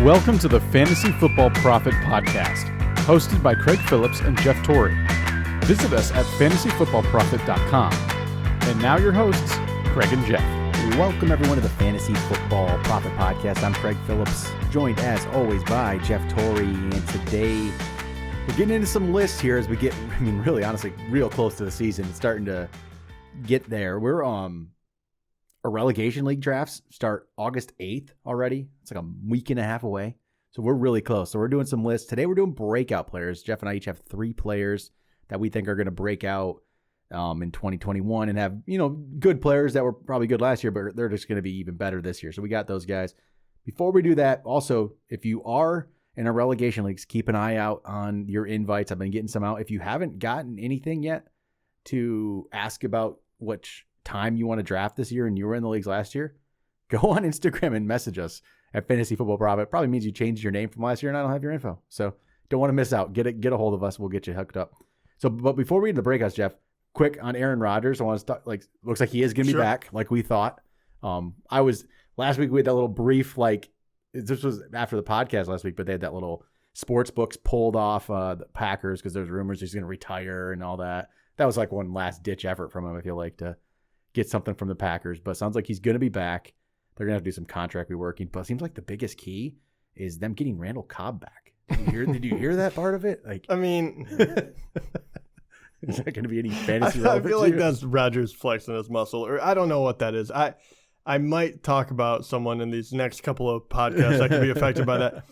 Welcome to the Fantasy Football Prophet podcast, hosted by Craig Phillips and Jeff Torrey. Visit us at fantasyfootballprophet.com. And now your hosts, Craig and Jeff. Welcome everyone to the Fantasy Football Prophet podcast. I'm Craig Phillips, joined as always by Jeff Torrey, and today we're getting into some lists here as we get, really honestly, real close to the season. It's starting to get there. We're our relegation league drafts start August 8th already. It's like a week and a half away. So we're really close. So we're doing some lists. Today we're doing breakout players. Jeff and I each have 3 players that we think are going to break out in 2021 and have, good players that were probably good last year, but they're just going to be even better this year. So we got those guys. Before we do that, also, if you are in our relegation leagues, keep an eye out on your invites. I've been getting some out. If you haven't gotten anything yet to ask about which time you want to draft this year and you were in the leagues last year, go on Instagram and message us at Fantasy Football Prophet. Probably means you changed your name from last year and I don't have your info. So don't want to miss out. Get a hold of us. We'll get you hooked up. So, but before we get into the breakouts, Jeff, quick on Aaron Rodgers. I want to start, looks like he is going to be back like we thought. Last week we had that little brief, this was after the podcast last week, but they had that little sports books pulled off the Packers because there's rumors he's going to retire and all that. That was like one last ditch effort from him, I feel like, to get something from the Packers, but it sounds like he's going to be back. They're going to have to do some contract reworking, but it seems like the biggest key is them getting Randall Cobb back. Did you hear that part of it? Is that going to be any fantasy? I feel like that's Rodgers flexing his muscle, or I don't know what that is. I might talk about someone in these next couple of podcasts that could be affected by that.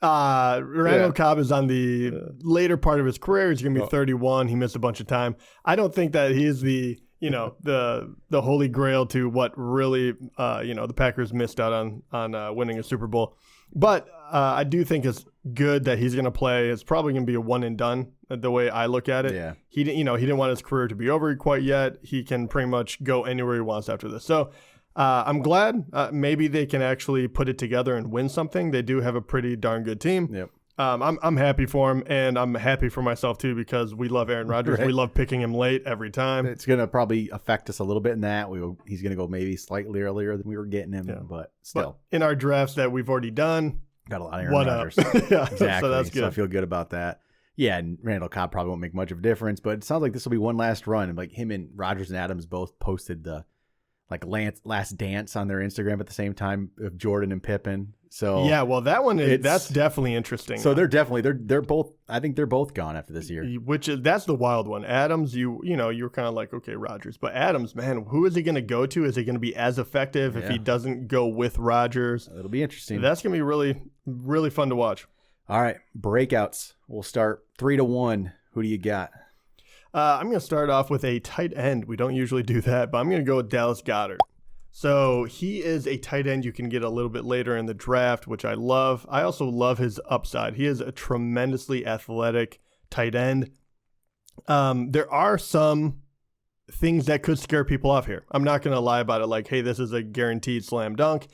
Randall Cobb is on the later part of his career. He's going to be 31. He missed a bunch of time. I don't think that he is the holy grail to what really, the Packers missed out on winning a Super Bowl. But I do think it's good that he's going to play. It's probably going to be a one and done the way I look at it. Yeah. He didn't want his career to be over quite yet. He can pretty much go anywhere he wants after this. So I'm glad maybe they can actually put it together and win something. They do have a pretty darn good team. Yep. I'm happy for him, and I'm happy for myself too because we love Aaron Rodgers. Right. We love picking him late every time. It's going to probably affect us a little bit in that. He's going to go maybe slightly earlier than we were getting him, but still. But in our drafts that we've already done, got a lot of Aaron Rodgers. Yeah, exactly. So that's good. So I feel good about that. Yeah, and Randall Cobb probably won't make much of a difference, but it sounds like this will be one last run. And him and Rodgers and Adams both posted the last dance on their Instagram at the same time of Jordan and Pippen. So yeah, well, that one that's definitely interesting. So they're both. I think they're both gone after this year. That's the wild one. Adams, you're kind of like, okay, Rodgers, but Adams, man, who is he going to go to? Is he going to be as effective if he doesn't go with Rodgers? It'll be interesting. That's going to be really, really fun to watch. All right, breakouts. We'll start 3-1. Who do you got? I'm going to start off with a tight end. We don't usually do that, but I'm going to go with Dallas Goedert. So he is a tight end you can get a little bit later in the draft, which I love. I also love his upside. He is a tremendously athletic tight end. There are some things that could scare people off here. I'm not going to lie about it like, hey, this is a guaranteed slam dunk.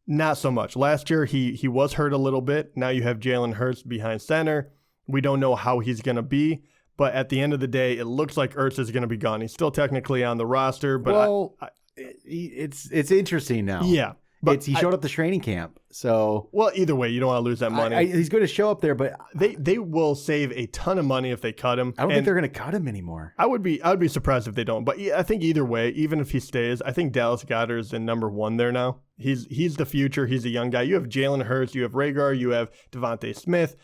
Not so much. Last year, he was hurt a little bit. Now you have Jalen Hurts behind center. We don't know how he's going to be. But at the end of the day, it looks like Ertz is going to be gone. He's still technically on the roster, but it's interesting now. Yeah, but he showed up to training camp. So either way, you don't want to lose that money. He's going to show up there, but they will save a ton of money if they cut him. I don't think they're going to cut him anymore. I would be surprised if they don't. But I think either way, even if he stays, I think Dallas Goedert is in number 1 there now. He's the future. He's a young guy. You have Jalen Hurts, you have Rager, you have Devontae Smith.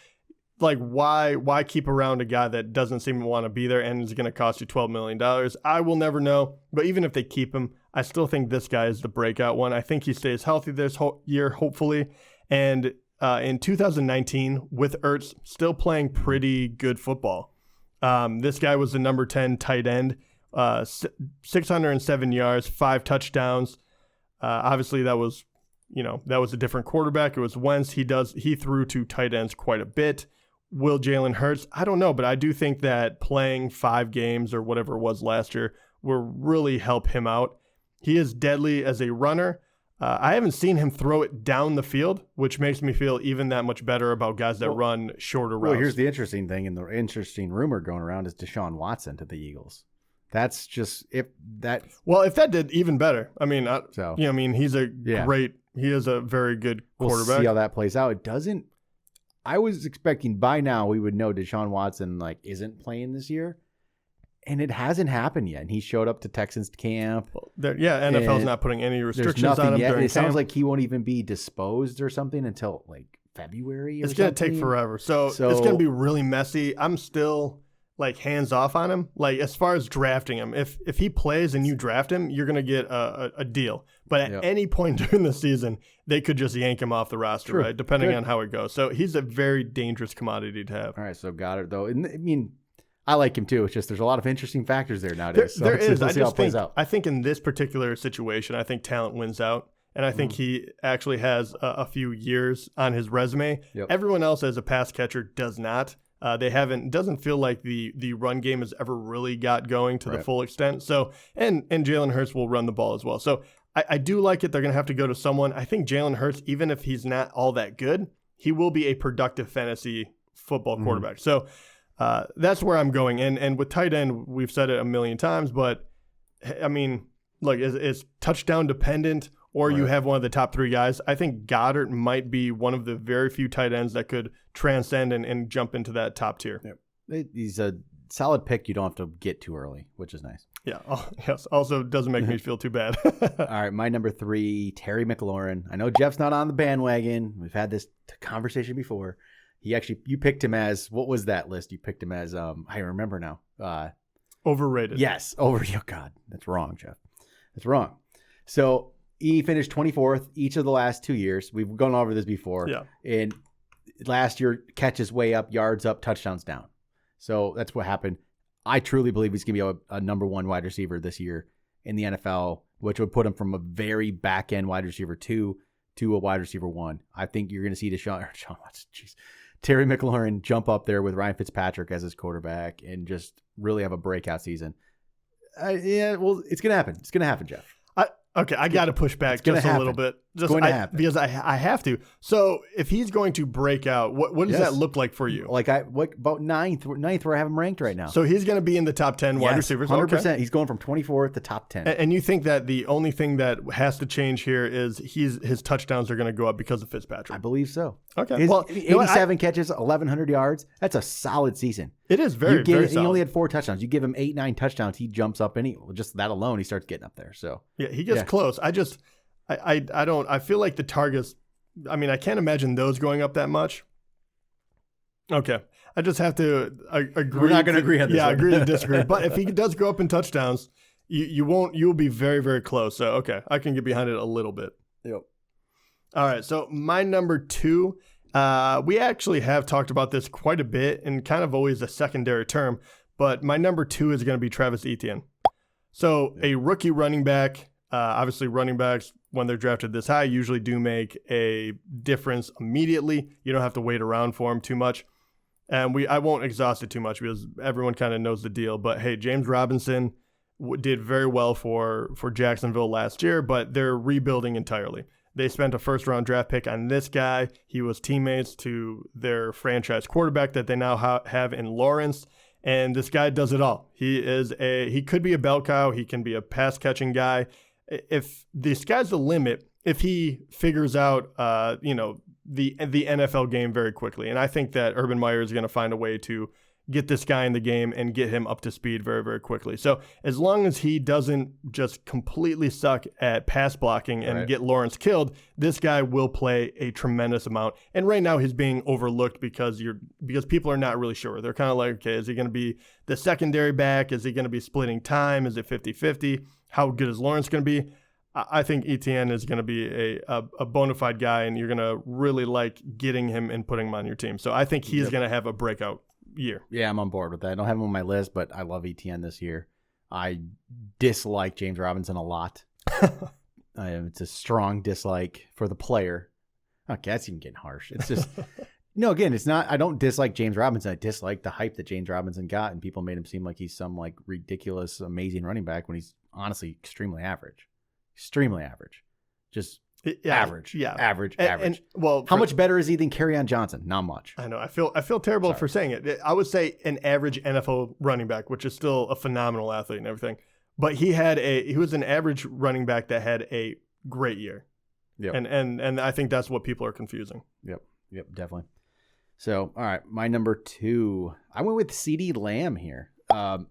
Why keep around a guy that doesn't seem to want to be there and is going to cost you $12 million? I will never know. But even if they keep him, I still think this guy is the breakout one. I think he stays healthy this whole year, hopefully. And in 2019, with Ertz still playing pretty good football, this guy was the number 10 tight end, 607 yards, 5 touchdowns. Obviously, that was a different quarterback. It was Wentz. He threw to tight ends quite a bit. Will Jalen Hurts? I don't know, but I do think that playing 5 games or whatever it was last year will really help him out. He is deadly as a runner. I haven't seen him throw it down the field, which makes me feel even that much better about guys that run shorter routes. Well, here's the interesting thing, and the interesting rumor going around is Deshaun Watson to the Eagles. That's just if that. Well, if that did even better. I mean, he's a great He is a very good quarterback. We'll see how that plays out. It doesn't. I was expecting by now we would know Deshaun Watson isn't playing this year, and it hasn't happened yet. And he showed up to Texans camp. NFL's not putting any restrictions on him yet. during It sounds like he won't even be disposed or something until February. It's going to take forever. So it's going to be really messy. I'm still hands off on him. As far as drafting him, if he plays and you draft him, you're going to get a deal. But at any point during the season, they could just yank him off the roster, right? Depending on how it goes. So he's a very dangerous commodity to have. All right, so Goddard though, and I mean, I like him too. It's just there's a lot of interesting factors there nowadays. There is. I think in this particular situation, I think talent wins out. And I think he actually has a few years on his resume. Yep. Everyone else as a pass catcher does not. It doesn't feel like the run game has ever really got going to the full extent. So, and Jalen Hurts will run the ball as well. So I do like it. They're going to have to go to someone. I think Jalen Hurts, even if he's not all that good, he will be a productive fantasy football quarterback. So that's where I'm going. And with tight end, we've said it a million times, but I mean, it's touchdown dependent, or you have one of the top three guys. I think Goddard might be one of the very few tight ends that could transcend and jump into that top tier. Yep. He's a solid pick. You don't have to get too early, which is nice. Yeah. Yes. Also doesn't make me feel too bad. All right. My number 3, Terry McLaurin. I know Jeff's not on the bandwagon. We've had this conversation before. You picked him as, what was that list? You picked him as, I remember now. Overrated. Yes. Oh, God. That's wrong, Jeff. That's wrong. So he finished 24th each of the last 2 years. We've gone over this before. Yeah. And last year, catches way up, yards up, touchdowns down. So that's what happened. I truly believe he's going to be a number 1 wide receiver this year in the NFL, which would put him from a very back-end wide receiver 2 to a wide receiver 1. I think you're going to see Terry McLaurin jump up there with Ryan Fitzpatrick as his quarterback and just really have a breakout season. It's going to happen. It's going to happen, Jeff. Okay, I got to push back just a little bit. It's going to happen. Because I have to. So if he's going to break out, what does that look like for you? About ninth where I have him ranked right now. So he's going to be in the top 10 wide receivers? 100%. Okay. He's going from 24th to top 10. And you think that the only thing that has to change here is his touchdowns are going to go up because of Fitzpatrick? I believe so. Okay. 87 catches, 1,100 yards. That's a solid season. It is very solid. He only had 4 touchdowns. You give him 8, 9 touchdowns, he jumps up just that alone, he starts getting up there. So yeah, he gets close. I feel like the targets, I mean, I can't imagine those going up that much. Okay. I just have to agree. We're not going to agree on this. Yeah, agree to disagree. But if he does go up in touchdowns, you'll be very, very close. So, okay, I can get behind it a little bit. Yep. All right. So my number 2, we actually have talked about this quite a bit and kind of always a secondary term, but my number 2 is going to be Travis Etienne. So a rookie running back, obviously running backs, when they're drafted this high, usually do make a difference immediately. You don't have to wait around for them too much. And I won't exhaust it too much because everyone kind of knows the deal. But hey, James Robinson did very well for Jacksonville last year, but they're rebuilding entirely. They spent a first-round draft pick on this guy. He was teammates to their franchise quarterback that they now have in Lawrence, and this guy does it all. He could be a bell cow. He can be a pass-catching guy. If the sky's the limit, if he figures out, the NFL game very quickly, and I think that Urban Meyer is going to find a way to get this guy in the game and get him up to speed very, very quickly. So as long as he doesn't just completely suck at pass blocking and get Lawrence killed, this guy will play a tremendous amount. And right now he's being overlooked because people are not really sure. They're kind of like, okay, is he going to be the secondary back? Is he going to be splitting time? Is it 50-50? How good is Lawrence going to be? I think Etienne is going to be a bona fide guy, and you're going to really like getting him and putting him on your team. So I think he's going to have a breakout year. Yeah, I'm on board with that. I don't have him on my list, but I love Etienne this year. I dislike James Robinson a lot. It's a strong dislike for the player. Okay, that's even getting harsh. It's just no. Again, it's not. I don't dislike James Robinson. I dislike the hype that James Robinson got, and people made him seem like he's some like ridiculous, amazing running back when he's honestly extremely average. Extremely average. Just average. Yeah. Average. And how much better is he than Kerryon Johnson? Not much. I know. I feel terrible for saying it. I would say an average NFL running back, which is still a phenomenal athlete and everything. But he was an average running back that had a great year. Yep. And I think that's what people are confusing. Yep, definitely. So, all right, my number 2. I went with CeeDee Lamb here.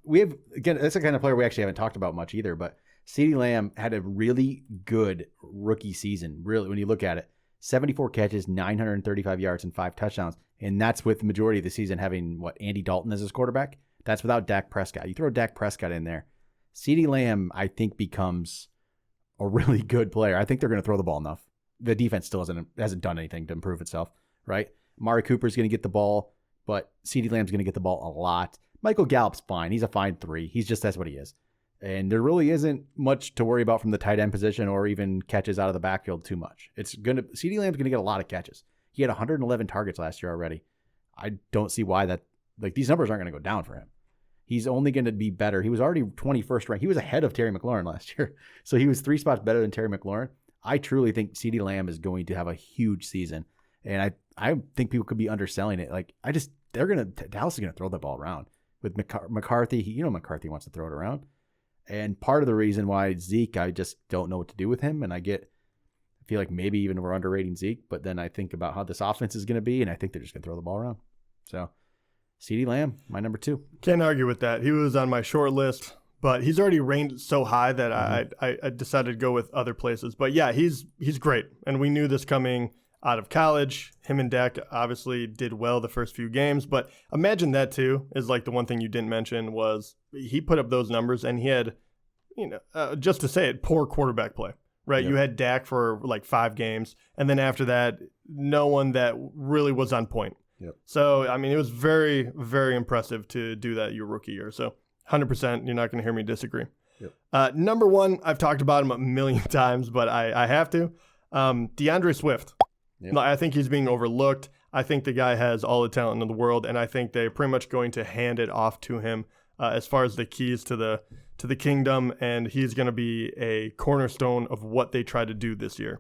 We have, again, that's the kind of player we actually haven't talked about much either, but CeeDee Lamb had a really good rookie season, really, when you look at it. 74 catches, 935 yards, and 5 touchdowns. And that's with the majority of the season having, Andy Dalton as his quarterback? That's without Dak Prescott. You throw Dak Prescott in there. CeeDee Lamb, I think, becomes a really good player. I think they're going to throw the ball enough. The defense still hasn't done anything to improve itself, right? Amari Cooper's going to get the ball, but CeeDee Lamb's going to get the ball a lot. Michael Gallup's fine. He's a fine 3. That's what he is. And there really isn't much to worry about from the tight end position or even catches out of the backfield too much. CeeDee Lamb's going to get a lot of catches. He had 111 targets last year already. I don't see why these numbers aren't going to go down for him. He's only going to be better. He was already 21st ranked. He was ahead of Terry McLaurin last year. So he was 3 spots better than Terry McLaurin. I truly think CeeDee Lamb is going to have a huge season. And I think people could be underselling it. Dallas is going to throw the ball around with McCarthy. McCarthy wants to throw it around. And part of the reason why Zeke, I just don't know what to do with him. And I feel like maybe even we're underrating Zeke, but then I think about how this offense is going to be, and I think they're just going to throw the ball around. So CeeDee Lamb, my number 2. Can't argue with that. He was on my short list, but he's already ranked so high that I decided to go with other places. But yeah, he's great. And we knew this coming out of college. Him and Dak obviously did well the first few games, but imagine that too is the one thing you didn't mention was he put up those numbers and he had, just to say it, poor quarterback play, right? Yep. You had Dak for 5 games, and then after that, no one that really was on point. Yep. So, it was very, very impressive to do that your rookie year. So 100%, you're not going to hear me disagree. Yep. Number 1, I've talked about him a million times, but I have to. DeAndre Swift. Yep. I think he's being overlooked. I think the guy has all the talent in the world, and I think they're pretty much going to hand it off to him as far as the keys to the kingdom, and he's going to be a cornerstone of what they try to do this year.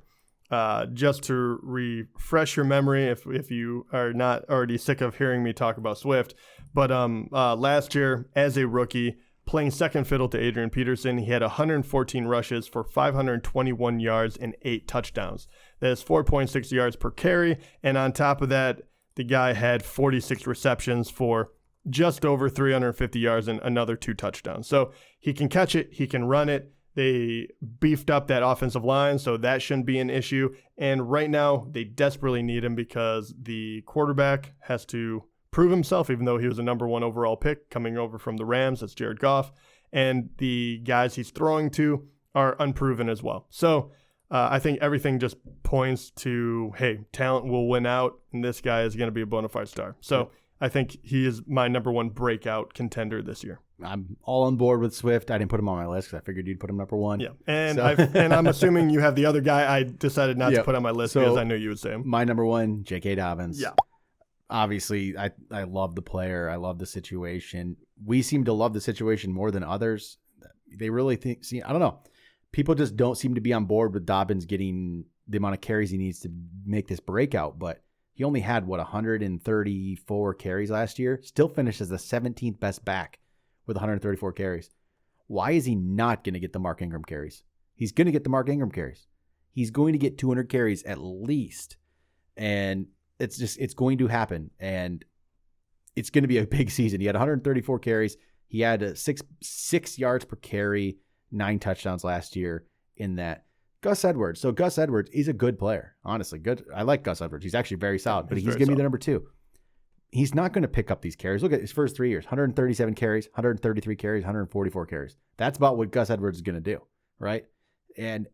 Just to refresh your memory, if you are not already sick of hearing me talk about Swift, but last year as a rookie, playing second fiddle to Adrian Peterson, he had 114 rushes for 521 yards and 8 touchdowns. That is 4.6 yards per carry. And on top of that, the guy had 46 receptions for just over 350 yards and another 2 touchdowns. So he can catch it. He can run it. They beefed up that offensive line, so that shouldn't be an issue. And right now, they desperately need him because the quarterback has to prove himself, even though he was a number 1 overall pick coming over from the Rams. That's Jared Goff. And the guys he's throwing to are unproven as well. So I think everything just points to, hey, talent will win out, and this guy is going to be a bona fide star. So I think he is my number 1 breakout contender this year. I'm all on board with Swift. I didn't put him on my list because I figured you'd put him number 1. Yeah, and I'm assuming you have the other guy I decided not to put on my list because I knew you would say him. My number 1, J.K. Dobbins. Yeah. Obviously, I love the player. I love the situation. We seem to love the situation more than others. They really I don't know. People just don't seem to be on board with Dobbins getting the amount of carries he needs to make this breakout, but he only had, 134 carries last year. Still finished as the 17th best back with 134 carries. Why is he not going to get the Mark Ingram carries? He's going to get the Mark Ingram carries. He's going to get 200 carries at least. And it's going to happen. And it's going to be a big season. He had 134 carries. He had 6 yards per carry, 9 touchdowns last year in that. Gus Edwards. So Gus Edwards is a good player. Honestly, good. I like Gus Edwards. He's actually very solid, but he's going to be the number 2. He's not going to pick up these carries. Look at his first 3 years, 137 carries, 133 carries, 144 carries. That's about what Gus Edwards is going to do, right? And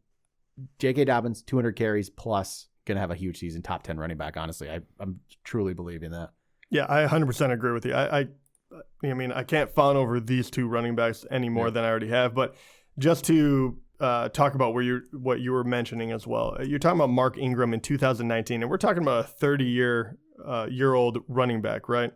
J.K. Dobbins, 200 carries plus, going to have a huge season, top 10 running back, honestly. I'm truly believing that. Yeah, I 100% agree with you. I can't fawn over these 2 running backs any more than I already have, but just to talk about what you were mentioning as well. You're talking about Mark Ingram in 2019, and we're talking about a 30-year-old running back, right?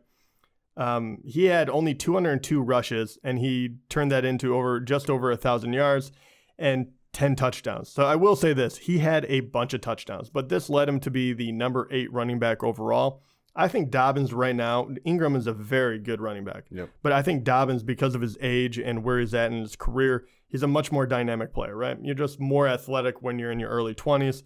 He had only 202 rushes, and he turned that into just over 1,000 yards and 10 touchdowns. So I will say this, he had a bunch of touchdowns, but this led him to be the number 8 running back overall. I think Dobbins right now, Ingram is a very good running back. Yep. But I think Dobbins, because of his age and where he's at in his career, he's a much more dynamic player, right? You're just more athletic when you're in your early 20s.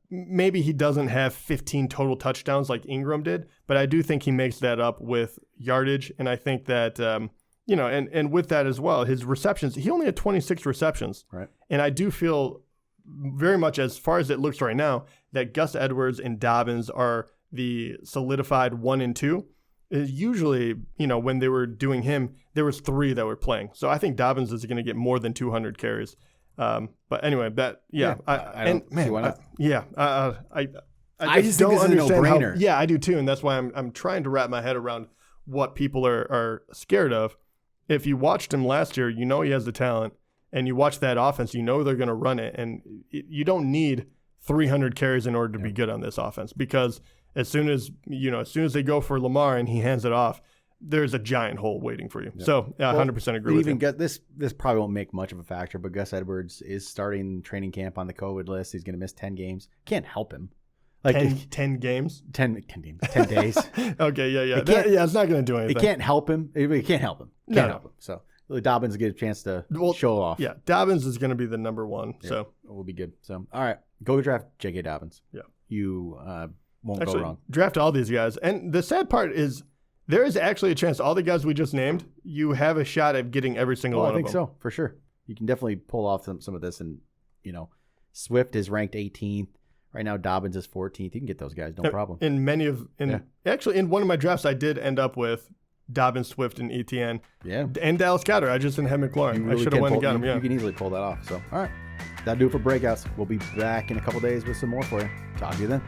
Maybe he doesn't have 15 total touchdowns like Ingram did, but I do think he makes that up with yardage. And I think that, and with that as well, his receptions, he only had 26 receptions. Right. And I do feel very much, as far as it looks right now, that Gus Edwards and Dobbins are the solidified 1 and 2. Usually, when they were doing him, there was 3 that were playing. So I think Dobbins is going to get more than 200 carries. But anyway, I don't see why not. I just don't think this is a understand how. no-brainer. Yeah, I do too, and that's why I'm trying to wrap my head around what people are scared of. If you watched him last year, he has the talent, and you watch that offense, they're going to run it, and you don't need 300 carries in order to be good on this offense, because as soon as they go for Lamar and he hands it off, there's a giant hole waiting for you. Yeah. So 100% agree with you. This probably won't make much of a factor, but Gus Edwards is starting training camp on the COVID list. He's going to miss 10 games. Can't help him. Like 10 games? 10 games. 10 days. Okay, yeah. It's not going to do anything. It can't help him. It can't help him. No. So Dobbins get a chance to show off. Yeah, Dobbins is going to be the number 1. Yeah, so we'll be good. So, all right. Go draft J.K. Dobbins. Yeah. You won't go wrong. Draft all these guys. And the sad part is, there is actually a chance all the guys we just named, you have a shot at getting every single one of them. I think so, for sure. You can definitely pull off some of this. And, Swift is ranked 18th. Right now, Dobbins is 14th. You can get those guys, no problem. Actually, in one of my drafts, I did end up with Dobbins, Swift, and ETN. Yeah. And Dallas Goedert. I just didn't have McLaurin. I should have went and got him, You can easily pull that off. So, all right. That'll do it for Breakouts. We'll be back in a couple days with some more for you. Talk to you then.